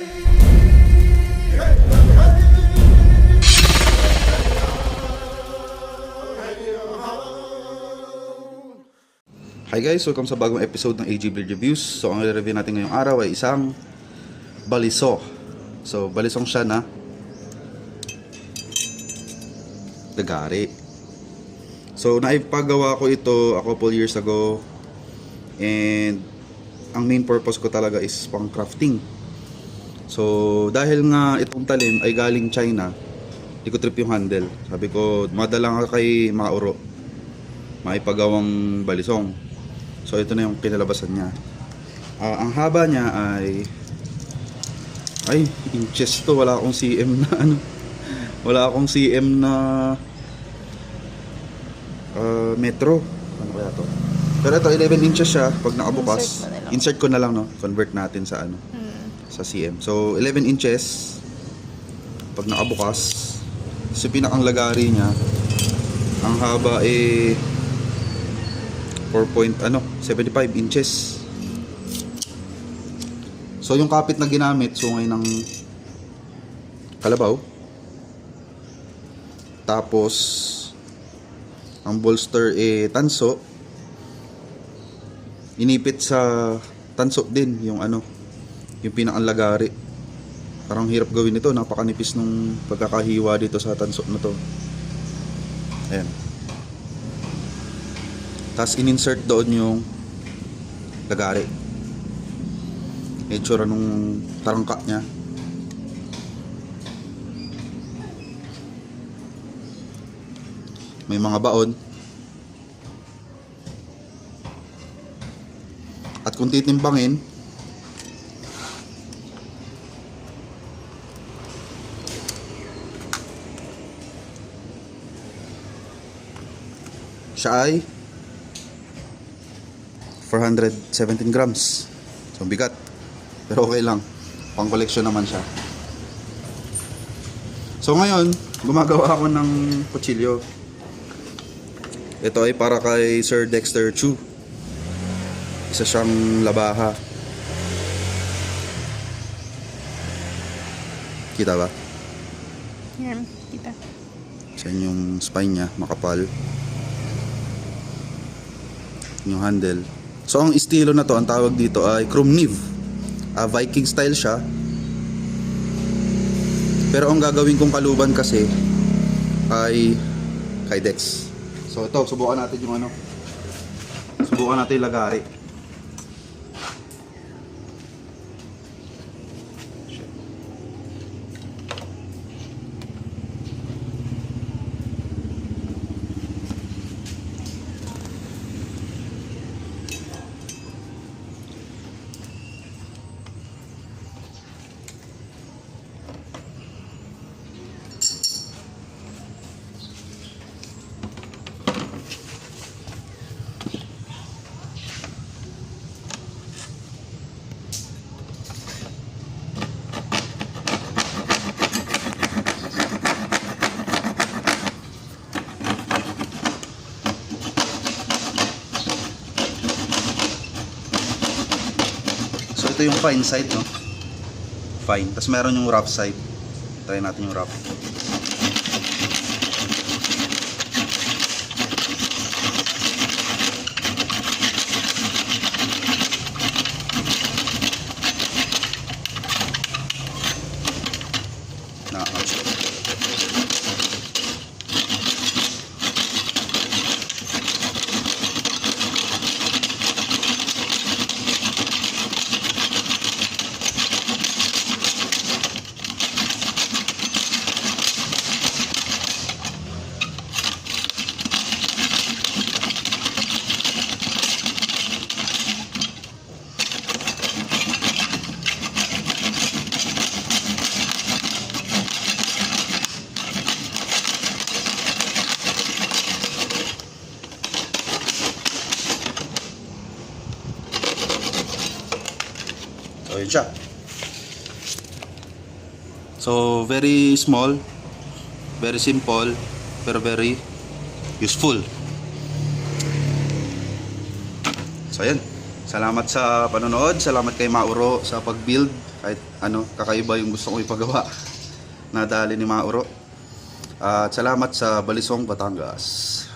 Hi guys, welcome sa bagong episode ng AG Build Reviews. So ang i-review natin ngayong araw ay isang baliso. So balisong siya na Lagari. So naipagawa ko ito a couple years ago, and ang main purpose ko talaga is pang crafting. So dahil nga itong talim ay galing China, di ko trip yung handle. Sabi ko madala nga kay Mauro, maipagawang balisong. So ito na yung kinalabasan niya. Ang haba niya ay inches to. Wala akong cm na ano. Wala akong cm na metro. Ano kaya to? Pero ito 11 inches siya pag nakabukas. Insert ko na lang, no. Convert natin sa ano. Sa cm. So 11 inches pag nakabukas. So pinakang lagari niya, ang haba 4.75 inches. So yung kapit na ginamit, sungay ng kalabaw. Tapos ang bolster tanso. Inipit sa tanso din yung ano, yung pinakang lagari. Parang hirap gawin ito, napakanipis nung pagkakahiwa dito sa tanso na to. Ayan. Tapos in-insert doon yung lagari. Itsura nung tarangka niya. May mga baon. At kung titimbangin, siya ay 417 grams. So bigat. Pero okay lang. Pang koleksyon naman siya. So ngayon, gumagawa ako ng kutsilyo. Ito ay para kay Sir Dexter Chu. Isa siyang labaha. Kita ba? Yan, kita. Yan yung spine niya, makapal. Yung handle. So ang estilo na to, ang tawag dito ay chrome niv. Viking style siya. Pero ang gagawin kong kaluban kasi ay Kydex. So ito, subukan natin yung ano. Subukan natin yung lagari. Ito yung fine side, no? Fine. Tapos meron yung rough side. Try natin yung rough. Na-ouch. So yun siya. So very small, very simple, pero very useful. So ayan. Salamat sa panonood, salamat kay Mauro sa pag-build Kahit ano, kakaiba yung gusto kong ipagawa. Nadali ni Mauro. At salamat sa Balisong, Batangas.